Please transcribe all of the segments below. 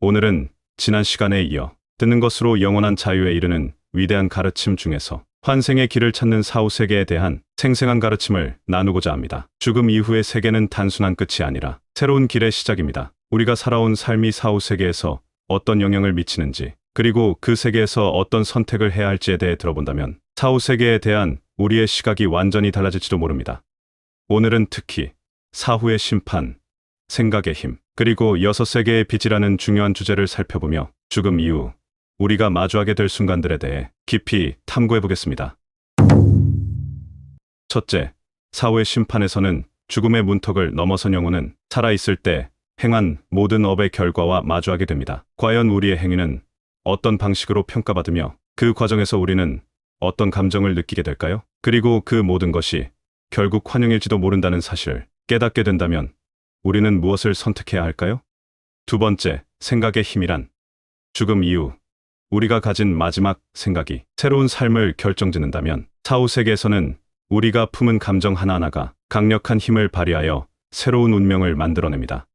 오늘은 지난 시간에 이어 듣는 것으로 영원한 자유에 이르는 위대한 가르침 중에서 환생의 길을 찾는 사후세계에 대한 생생한 가르침을 나누고자 합니다. 죽음 이후의 세계는 단순한 끝이 아니라 새로운 길의 시작입니다. 우리가 살아온 삶이 사후세계에서 어떤 영향을 미치는지, 그리고 그 세계에서 어떤 선택을 해야 할지에 대해 들어본다면 사후세계에 대한 우리의 시각이 완전히 달라질지도 모릅니다. 오늘은 특히 사후의 심판, 생각의 힘, 그리고 여섯 세계의 빛이라는 중요한 주제를 살펴보며 죽음 이후 우리가 마주하게 될 순간들에 대해 깊이 탐구해 보겠습니다. 첫째, 사후의 심판에서는 죽음의 문턱을 넘어선 영혼은 살아있을 때 행한 모든 업의 결과와 마주하게 됩니다. 과연 우리의 행위는 어떤 방식으로 평가받으며 그 과정에서 우리는 어떤 감정을 느끼게 될까요? 그리고 그 모든 것이 결국 환영일지도 모른다는 사실을 깨닫게 된다면 우리는 무엇을 선택해야 할까요? 두 번째, 생각의 힘이란 죽음 이후 우리가 가진 마지막 생각이 새로운 삶을 결정짓는다면 사후 세계에서는 우리가 품은 감정 하나하나가 강력한 힘을 발휘하여 새로운 운명을 만들어냅니다.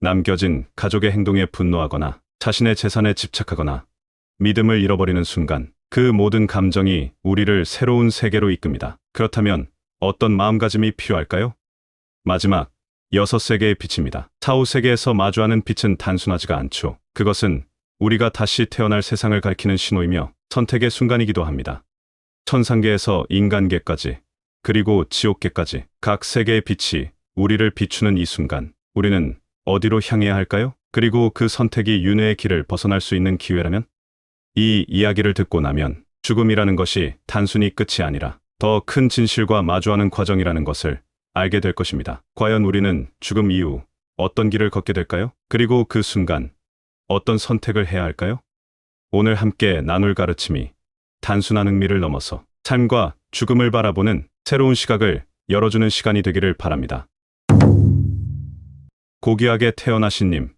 남겨진 가족의 행동에 분노하거나 자신의 재산에 집착하거나 믿음을 잃어버리는 순간 그 모든 감정이 우리를 새로운 세계로 이끕니다. 그렇다면 어떤 마음가짐이 필요할까요? 마지막, 여섯 세계의 빛입니다. 사후 세계에서 마주하는 빛은 단순하지가 않죠. 그것은 우리가 다시 태어날 세상을 가리키는 신호이며 선택의 순간이기도 합니다. 천상계에서 인간계까지, 그리고 지옥계까지 각 세계의 빛이 우리를 비추는 이 순간, 우리는 어디로 향해야 할까요? 그리고 그 선택이 윤회의 길을 벗어날 수 있는 기회라면? 이 이야기를 듣고 나면 죽음이라는 것이 단순히 끝이 아니라 더 큰 진실과 마주하는 과정이라는 것을 알게 될 것입니다. 과연 우리는 죽음 이후 어떤 길을 걷게 될까요? 그리고 그 순간 어떤 선택을 해야 할까요? 오늘 함께 나눌 가르침이 단순한 흥미를 넘어서 삶과 죽음을 바라보는 새로운 시각을 열어주는 시간이 되기를 바랍니다. 고귀하게 태어나신 님,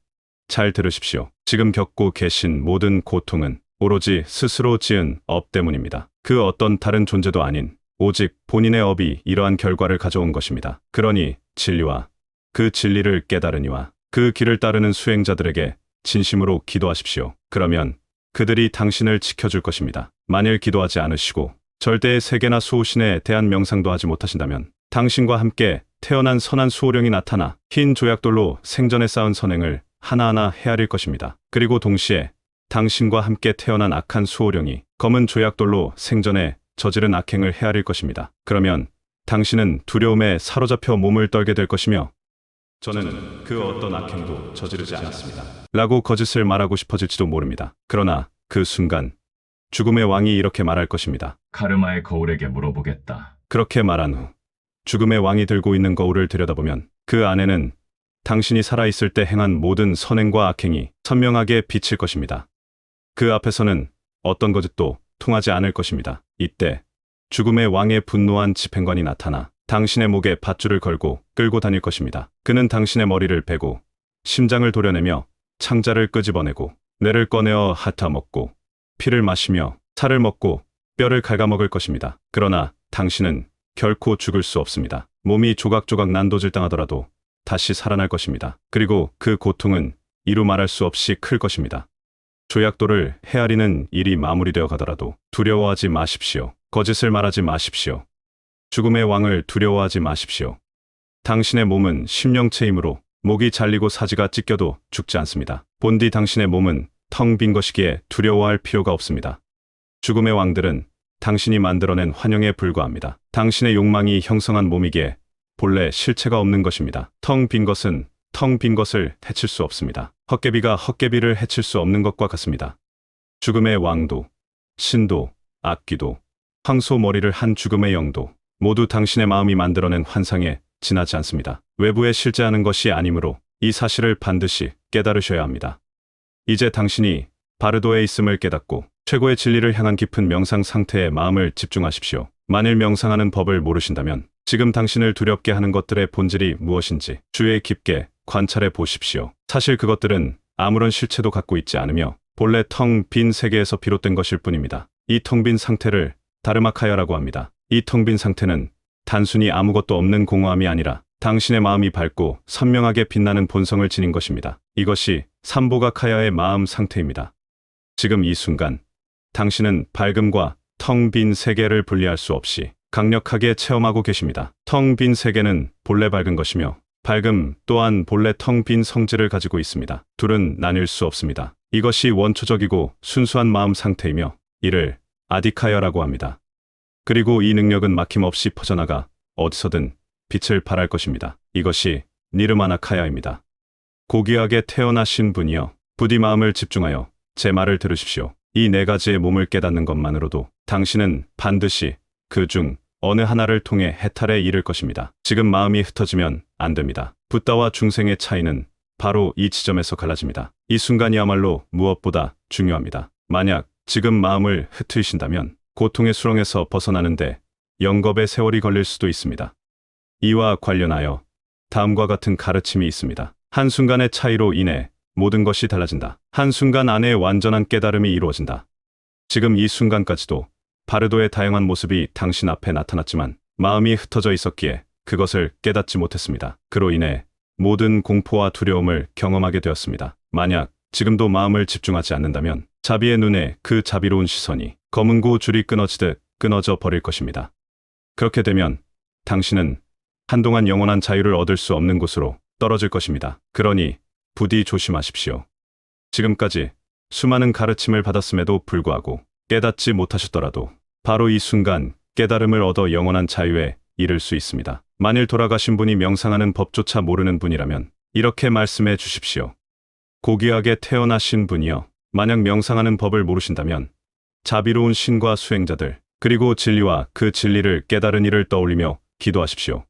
잘 들으십시오. 지금 겪고 계신 모든 고통은 오로지 스스로 지은 업 때문입니다. 그 어떤 다른 존재도 아닌 오직 본인의 업이 이러한 결과를 가져온 것입니다. 그러니 진리와 그 진리를 깨달으니와 그 길을 따르는 수행자들에게 진심으로 기도하십시오. 그러면 그들이 당신을 지켜줄 것입니다. 만일 기도하지 않으시고 절대의 세계나 수호신에 대한 명상도 하지 못하신다면 당신과 함께 태어난 선한 수호령이 나타나 흰 조약돌로 생전에 쌓은 선행을 하나하나 헤아릴 것입니다. 그리고 동시에 당신과 함께 태어난 악한 수호령이 검은 조약돌로 생전에 저지른 악행을 헤아릴 것입니다. 그러면 당신은 두려움에 사로잡혀 몸을 떨게 될 것이며 저는 그 어떤 악행도 저지르지 않았습니다. 라고 거짓을 말하고 싶어질지도 모릅니다. 그러나 그 순간 죽음의 왕이 이렇게 말할 것입니다. 카르마의 거울에게 물어보겠다. 그렇게 말한 후 죽음의 왕이 들고 있는 거울을 들여다보면 그 안에는 당신이 살아있을 때 행한 모든 선행과 악행이 선명하게 비칠 것입니다. 그 앞에서는 어떤 거짓도 통하지 않을 것입니다. 이때 죽음의 왕의 분노한 집행관이 나타나 당신의 목에 밧줄을 걸고 끌고 다닐 것입니다. 그는 당신의 머리를 베고 심장을 도려내며 창자를 끄집어내고 뇌를 꺼내어 핥아먹고 피를 마시며 살을 먹고 뼈를 갉아먹을 것입니다. 그러나 당신은 결코 죽을 수 없습니다. 몸이 조각조각 난도질당하더라도 다시 살아날 것입니다. 그리고 그 고통은 이루 말할 수 없이 클 것입니다. 조약돌을 헤아리는 일이 마무리되어 가더라도 두려워하지 마십시오. 거짓을 말하지 마십시오. 죽음의 왕을 두려워하지 마십시오. 당신의 몸은 심령체이므로 목이 잘리고 사지가 찢겨도 죽지 않습니다. 본디 당신의 몸은 텅 빈 것이기에 두려워할 필요가 없습니다. 죽음의 왕들은 당신이 만들어낸 환영에 불과합니다. 당신의 욕망이 형성한 몸이기에 본래 실체가 없는 것입니다. 텅 빈 것은 텅 빈 것을 해칠 수 없습니다. 헛개비가 헛개비를 해칠 수 없는 것과 같습니다. 죽음의 왕도, 신도, 악귀도, 황소 머리를 한 죽음의 영도 모두 당신의 마음이 만들어낸 환상에 지나지 않습니다. 외부에 실제하는 것이 아니므로 이 사실을 반드시 깨달으셔야 합니다. 이제 당신이 바르도에 있음을 깨닫고 최고의 진리를 향한 깊은 명상 상태에 마음을 집중하십시오. 만일 명상하는 법을 모르신다면 지금 당신을 두렵게 하는 것들의 본질이 무엇인지 주의 깊게 관찰해 보십시오. 사실 그것들은 아무런 실체도 갖고 있지 않으며 본래 텅 빈 세계에서 비롯된 것일 뿐입니다. 이 텅 빈 상태를 다르마카야라고 합니다. 이 텅 빈 상태는 단순히 아무것도 없는 공허함이 아니라 당신의 마음이 밝고 선명하게 빛나는 본성을 지닌 것입니다. 이것이 삼보가 카야의 마음 상태입니다. 지금 이 순간 당신은 밝음과 텅 빈 세계를 분리할 수 없이 강력하게 체험하고 계십니다. 텅 빈 세계는 본래 밝은 것이며 밝음 또한 본래 텅 빈 성질을 가지고 있습니다. 둘은 나뉠 수 없습니다. 이것이 원초적이고 순수한 마음 상태이며 이를 아디카야라고 합니다. 그리고 이 능력은 막힘없이 퍼져나가 어디서든 빛을 발할 것입니다. 이것이 니르마나카야입니다. 고귀하게 태어나신 분이여, 부디 마음을 집중하여 제 말을 들으십시오. 이 네 가지의 몸을 깨닫는 것만으로도 당신은 반드시 그 중 어느 하나를 통해 해탈에 이를 것입니다. 지금 마음이 흩어지면 안 됩니다. 붓다와 중생의 차이는 바로 이 지점에서 갈라집니다. 이 순간이야말로 무엇보다 중요합니다. 만약 지금 마음을 흩으신다면 고통의 수렁에서 벗어나는데 영겁의 세월이 걸릴 수도 있습니다. 이와 관련하여 다음과 같은 가르침이 있습니다. 한순간의 차이로 인해 모든 것이 달라진다. 한순간 안에 완전한 깨달음이 이루어진다. 지금 이 순간까지도 바르도의 다양한 모습이 당신 앞에 나타났지만 마음이 흩어져 있었기에 그것을 깨닫지 못했습니다. 그로 인해 모든 공포와 두려움을 경험하게 되었습니다. 만약 지금도 마음을 집중하지 않는다면 자비의 눈에 그 자비로운 시선이 검은고 줄이 끊어지듯 끊어져 버릴 것입니다. 그렇게 되면 당신은 한동안 영원한 자유를 얻을 수 없는 곳으로 떨어질 것입니다. 그러니 부디 조심하십시오. 지금까지 수많은 가르침을 받았음에도 불구하고 깨닫지 못하셨더라도 바로 이 순간 깨달음을 얻어 영원한 자유에 이를 수 있습니다. 만일 돌아가신 분이 명상하는 법조차 모르는 분이라면 이렇게 말씀해 주십시오. 고귀하게 태어나신 분이여, 만약 명상하는 법을 모르신다면 자비로운 신과 수행자들 그리고 진리와 그 진리를 깨달은 이를 떠올리며 기도하십시오.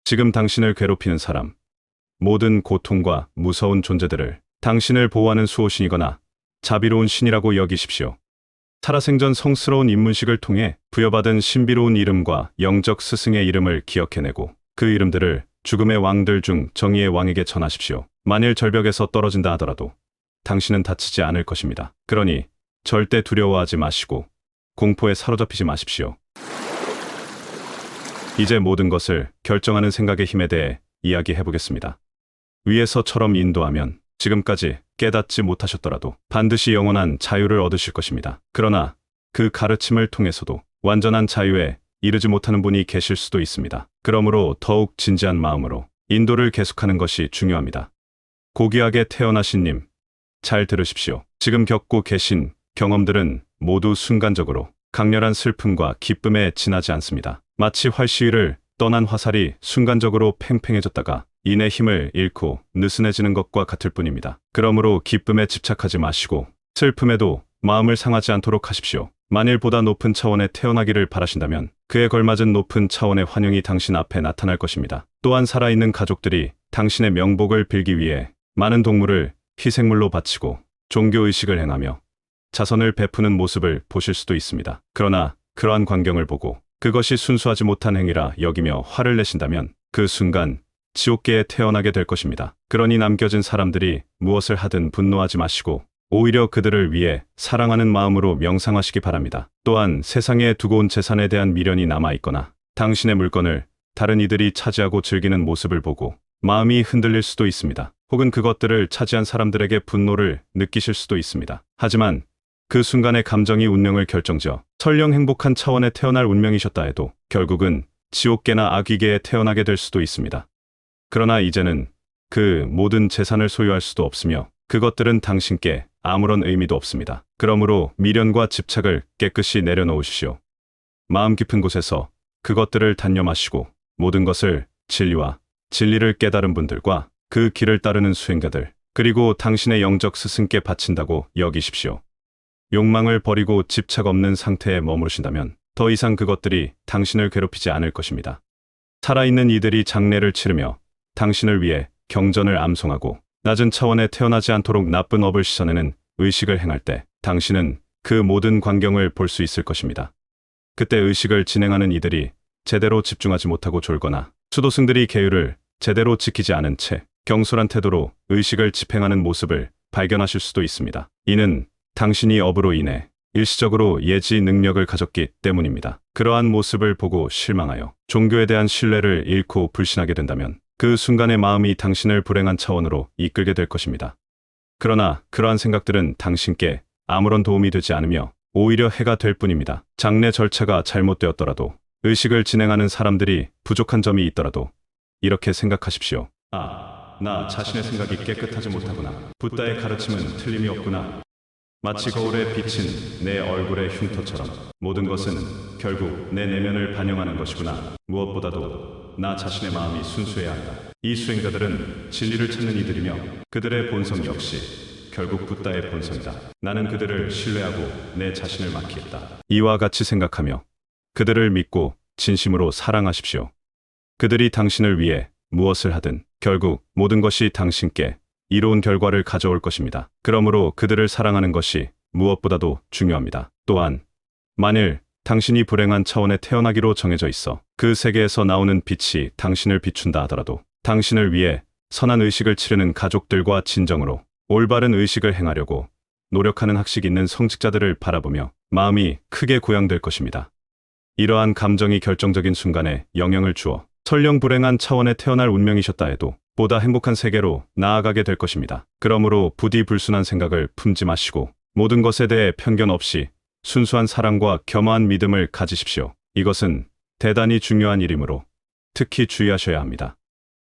지금 당신을 괴롭히는 사람, 모든 고통과 무서운 존재들을 당신을 보호하는 수호신이거나 자비로운 신이라고 여기십시오. 살아생전 성스러운 입문식을 통해 부여받은 신비로운 이름과 영적 스승의 이름을 기억해내고 그 이름들을 죽음의 왕들 중 정의의 왕에게 전하십시오. 만일 절벽에서 떨어진다 하더라도 당신은 다치지 않을 것입니다. 그러니 절대 두려워하지 마시고 공포에 사로잡히지 마십시오. 이제 모든 것을 결정하는 생각의 힘에 대해 이야기해 보겠습니다. 위에서처럼 인도하면 지금까지 깨닫지 못하셨더라도 반드시 영원한 자유를 얻으실 것입니다. 그러나 그 가르침을 통해서도 완전한 자유에 이르지 못하는 분이 계실 수도 있습니다. 그러므로 더욱 진지한 마음으로 인도를 계속하는 것이 중요합니다. 고귀하게 태어나신 님, 잘 들으십시오. 지금 겪고 계신 경험들은 모두 순간적으로 강렬한 슬픔과 기쁨에 지나지 않습니다. 마치 활시위를 떠난 화살이 순간적으로 팽팽해졌다가 이내 힘을 잃고 느슨해지는 것과 같을 뿐입니다. 그러므로 기쁨에 집착하지 마시고 슬픔에도 마음을 상하지 않도록 하십시오. 만일 보다 높은 차원에 태어나기를 바라신다면 그에 걸맞은 높은 차원의 환영이 당신 앞에 나타날 것입니다. 또한 살아있는 가족들이 당신의 명복을 빌기 위해 많은 동물을 희생물로 바치고 종교의식을 행하며 자선을 베푸는 모습을 보실 수도 있습니다. 그러나 그러한 광경을 보고 그것이 순수하지 못한 행위라 여기며 화를 내신다면 그 순간 지옥계에 태어나게 될 것입니다. 그러니 남겨진 사람들이 무엇을 하든 분노하지 마시고 오히려 그들을 위해 사랑하는 마음으로 명상하시기 바랍니다. 또한 세상에 두고 온 재산에 대한 미련이 남아있거나 당신의 물건을 다른 이들이 차지하고 즐기는 모습을 보고 마음이 흔들릴 수도 있습니다. 혹은 그것들을 차지한 사람들에게 분노를 느끼실 수도 있습니다. 하지만 그 순간의 감정이 운명을 결정지어 설령 행복한 차원에 태어날 운명이셨다 해도 결국은 지옥계나 악귀계에 태어나게 될 수도 있습니다. 그러나 이제는 그 모든 재산을 소유할 수도 없으며 그것들은 당신께 아무런 의미도 없습니다. 그러므로 미련과 집착을 깨끗이 내려놓으십시오. 마음 깊은 곳에서 그것들을 단념하시고 모든 것을 진리와 진리를 깨달은 분들과 그 길을 따르는 수행자들 그리고 당신의 영적 스승께 바친다고 여기십시오. 욕망을 버리고 집착 없는 상태에 머무르신다면 더 이상 그것들이 당신을 괴롭히지 않을 것입니다. 살아있는 이들이 장례를 치르며 당신을 위해 경전을 암송하고 낮은 차원에 태어나지 않도록 나쁜 업을 씻어내는 의식을 행할 때 당신은 그 모든 광경을 볼 수 있을 것입니다. 그때 의식을 진행하는 이들이 제대로 집중하지 못하고 졸거나 수도승들이 계율을 제대로 지키지 않은 채 경솔한 태도로 의식을 집행하는 모습을 발견하실 수도 있습니다. 이는 당신이 업으로 인해 일시적으로 예지 능력을 가졌기 때문입니다. 그러한 모습을 보고 실망하여 종교에 대한 신뢰를 잃고 불신하게 된다면 그 순간의 마음이 당신을 불행한 차원으로 이끌게 될 것입니다. 그러나 그러한 생각들은 당신께 아무런 도움이 되지 않으며 오히려 해가 될 뿐입니다. 장례 절차가 잘못되었더라도, 의식을 진행하는 사람들이 부족한 점이 있더라도 이렇게 생각하십시오. 나 자신의 생각이 깨끗하지 못하구나. 붓다의 가르침은 틀림이 없구나. 마치 거울에 비친 내 얼굴의 흉터처럼 모든 것은 결국 내 내면을 반영하는 것이구나. 무엇보다도 나 자신의 마음이 순수해야 한다. 이 수행자들은 진리를 찾는 이들이며 그들의 본성 역시 결국 붓다의 본성이다. 나는 그들을 신뢰하고 내 자신을 맡기겠다. 이와 같이 생각하며 그들을 믿고 진심으로 사랑하십시오. 그들이 당신을 위해 무엇을 하든 결국 모든 것이 당신께 이로운 결과를 가져올 것입니다. 그러므로 그들을 사랑하는 것이 무엇보다도 중요합니다. 또한 만일 당신이 불행한 차원에 태어나기로 정해져 있어 그 세계에서 나오는 빛이 당신을 비춘다 하더라도 당신을 위해 선한 의식을 치르는 가족들과 진정으로 올바른 의식을 행하려고 노력하는 학식 있는 성직자들을 바라보며 마음이 크게 고양될 것입니다. 이러한 감정이 결정적인 순간에 영향을 주어 설령 불행한 차원에 태어날 운명이셨다 해도 보다 행복한 세계로 나아가게 될 것입니다. 그러므로 부디 불순한 생각을 품지 마시고 모든 것에 대해 편견 없이 순수한 사랑과 겸허한 믿음을 가지십시오. 이것은 대단히 중요한 일이므로 특히 주의하셔야 합니다.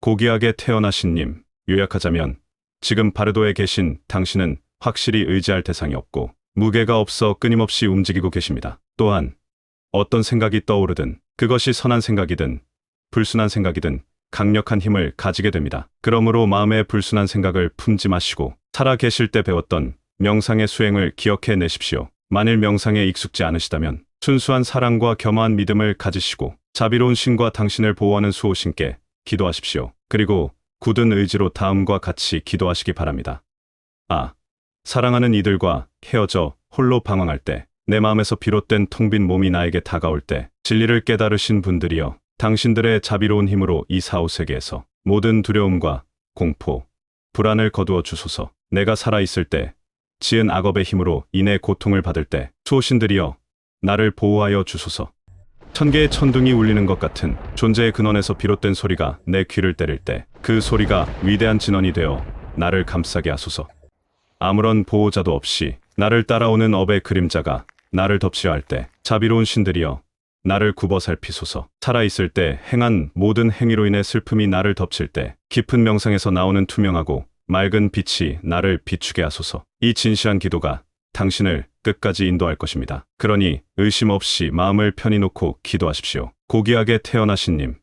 고귀하게 태어나신 님, 요약하자면 지금 바르도에 계신 당신은 확실히 의지할 대상이 없고 무게가 없어 끊임없이 움직이고 계십니다. 또한 어떤 생각이 떠오르든 그것이 선한 생각이든 불순한 생각이든 강력한 힘을 가지게 됩니다. 그러므로 마음에 불순한 생각을 품지 마시고 살아 계실 때 배웠던 명상의 수행을 기억해 내십시오. 만일 명상에 익숙지 않으시다면 순수한 사랑과 겸허한 믿음을 가지시고 자비로운 신과 당신을 보호하는 수호신께 기도하십시오. 그리고 굳은 의지로 다음과 같이 기도하시기 바랍니다. 사랑하는 이들과 헤어져 홀로 방황할 때, 내 마음에서 비롯된 텅 빈 몸이 나에게 다가올 때 진리를 깨달으신 분들이여, 당신들의 자비로운 힘으로 이 사후세계에서 모든 두려움과 공포, 불안을 거두어 주소서. 내가 살아있을 때, 지은 악업의 힘으로 인해 고통을 받을 때 수호신들이여 나를 보호하여 주소서. 천 개의 천둥이 울리는 것 같은 존재의 근원에서 비롯된 소리가 내 귀를 때릴 때 그 소리가 위대한 진원이 되어 나를 감싸게 하소서. 아무런 보호자도 없이 나를 따라오는 업의 그림자가 나를 덮치려 할 때 자비로운 신들이여 나를 굽어 살피소서. 살아있을 때 행한 모든 행위로 인해 슬픔이 나를 덮칠 때 깊은 명상에서 나오는 투명하고 맑은 빛이 나를 비추게 하소서. 이 진실한 기도가 당신을 끝까지 인도할 것입니다. 그러니 의심 없이 마음을 편히 놓고 기도하십시오. 고귀하게 태어나신 님,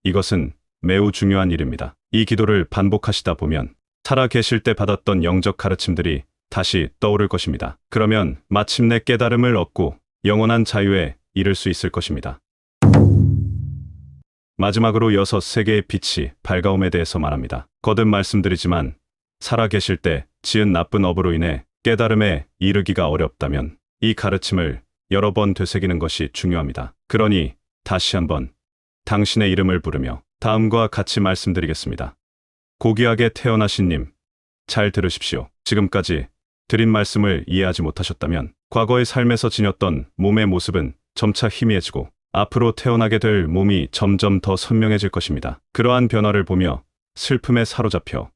이것은 매우 중요한 일입니다. 이 기도를 반복하시다 보면 살아 계실 때 받았던 영적 가르침들이 다시 떠오를 것입니다. 그러면 마침내 깨달음을 얻고 영원한 자유에 이를 수 있을 것입니다. 마지막으로 6세계의 빛이 밝아옴에 대해서 말합니다. 거듭 말씀드리지만 살아 계실 때 지은 나쁜 업으로 인해 깨달음에 이르기가 어렵다면 이 가르침을 여러 번 되새기는 것이 중요합니다. 그러니 다시 한번 당신의 이름을 부르며 다음과 같이 말씀드리겠습니다. 고귀하게 태어나신 님, 잘 들으십시오. 지금까지 드린 말씀을 이해하지 못하셨다면 과거의 삶에서 지녔던 몸의 모습은 점차 희미해지고 앞으로 태어나게 될 몸이 점점 더 선명해질 것입니다. 그러한 변화를 보며 슬픔에 사로잡혀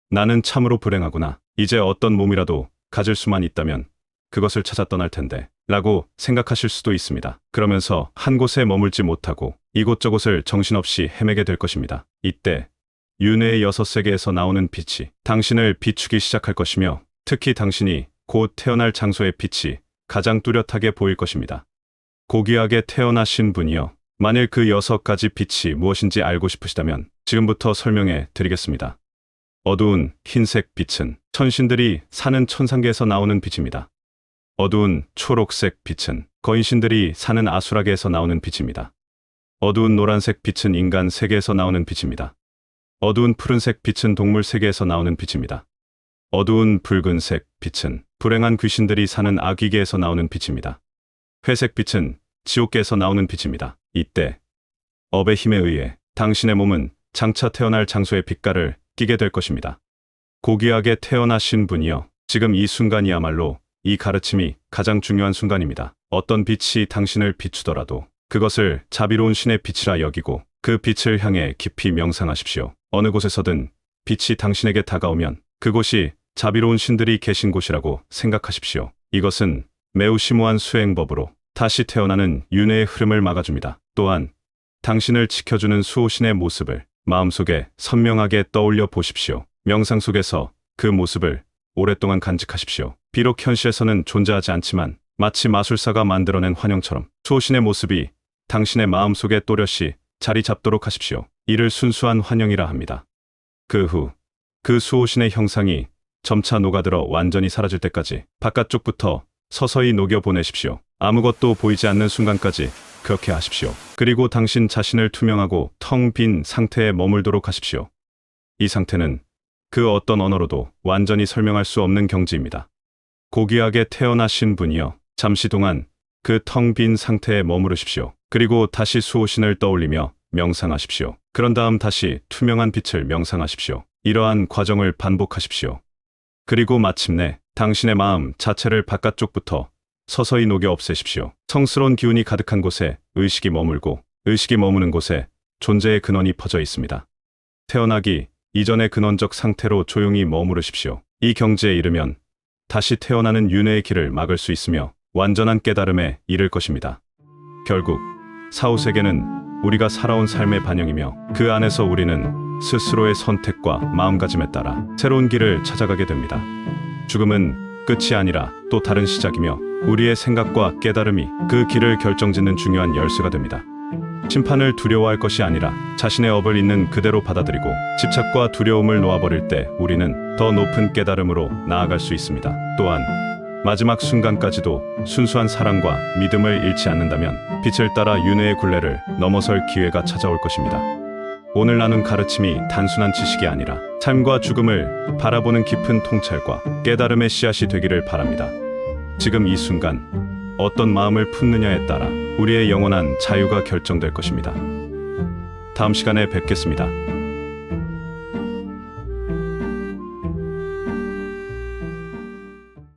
나는 참으로 불행하구나. 이제 어떤 몸이라도 가질 수만 있다면 그것을 찾아 떠날 텐데 라고 생각하실 수도 있습니다. 그러면서 한 곳에 머물지 못하고 이곳저곳을 정신없이 헤매게 될 것입니다. 이때 윤회의 6세계에서 나오는 빛이 당신을 비추기 시작할 것이며 특히 당신이 곧 태어날 장소의 빛이 가장 뚜렷하게 보일 것입니다. 고귀하게 태어나신 분이여, 만일 그 6가지 빛이 무엇인지 알고 싶으시다면 지금부터 설명해 드리겠습니다. 어두운 흰색 빛은 천신들이 사는 천상계에서 나오는 빛입니다. 어두운 초록색 빛은 거인신들이 사는 아수라계에서 나오는 빛입니다. 어두운 노란색 빛은 인간 세계에서 나오는 빛입니다. 어두운 푸른색 빛은 동물 세계에서 나오는 빛입니다. 어두운 붉은색 빛은 불행한 귀신들이 사는 아귀계에서 나오는 빛입니다. 회색 빛은 지옥계에서 나오는 빛입니다. 이때 업의 힘에 의해 당신의 몸은 장차 태어날 장소의 빛깔을 띠게 될 것입니다. 고귀하게 태어나신 분이여, 지금 이 순간이야말로 이 가르침이 가장 중요한 순간입니다. 어떤 빛이 당신을 비추더라도 그것을 자비로운 신의 빛이라 여기고 그 빛을 향해 깊이 명상하십시오. 어느 곳에서든 빛이 당신에게 다가오면 그곳이 자비로운 신들이 계신 곳이라고 생각하십시오. 이것은 매우 심오한 수행법으로 다시 태어나는 윤회의 흐름을 막아줍니다. 또한 당신을 지켜주는 수호신의 모습을 마음속에 선명하게 떠올려 보십시오. 명상 속에서 그 모습을 오랫동안 간직하십시오. 비록 현실에서는 존재하지 않지만 마치 마술사가 만들어낸 환영처럼 수호신의 모습이 당신의 마음속에 또렷이 자리 잡도록 하십시오. 이를 순수한 환영이라 합니다. 그 후 그 수호신의 형상이 점차 녹아들어 완전히 사라질 때까지 바깥쪽부터 서서히 녹여 보내십시오. 아무것도 보이지 않는 순간까지 그렇게 하십시오. 그리고 당신 자신을 투명하고 텅 빈 상태에 머물도록 하십시오. 이 상태는 그 어떤 언어로도 완전히 설명할 수 없는 경지입니다. 고귀하게 태어나신 분이여, 잠시 동안 그 텅 빈 상태에 머무르십시오. 그리고 다시 수호신을 떠올리며 명상하십시오. 그런 다음 다시 투명한 빛을 명상하십시오. 이러한 과정을 반복하십시오. 그리고 마침내 당신의 마음 자체를 바깥쪽부터 서서히 녹여 없애십시오. 성스러운 기운이 가득한 곳에 의식이 머물고 의식이 머무는 곳에 존재의 근원이 퍼져 있습니다. 태어나기 이전의 근원적 상태로 조용히 머무르십시오. 이 경지에 이르면 다시 태어나는 윤회의 길을 막을 수 있으며 완전한 깨달음에 이를 것입니다. 결국 사후세계는 우리가 살아온 삶의 반영이며 그 안에서 우리는 스스로의 선택과 마음가짐에 따라 새로운 길을 찾아가게 됩니다. 죽음은 끝이 아니라 또 다른 시작이며 우리의 생각과 깨달음이 그 길을 결정짓는 중요한 열쇠가 됩니다. 심판을 두려워할 것이 아니라 자신의 업을 있는 그대로 받아들이고 집착과 두려움을 놓아버릴 때 우리는 더 높은 깨달음으로 나아갈 수 있습니다. 또한 마지막 순간까지도 순수한 사랑과 믿음을 잃지 않는다면 빛을 따라 윤회의 굴레를 넘어설 기회가 찾아올 것입니다. 오늘 나눈 가르침이 단순한 지식이 아니라 삶과 죽음을 바라보는 깊은 통찰과 깨달음의 씨앗이 되기를 바랍니다. 지금 이 순간 어떤 마음을 품느냐에 따라 우리의 영원한 자유가 결정될 것입니다. 다음 시간에 뵙겠습니다.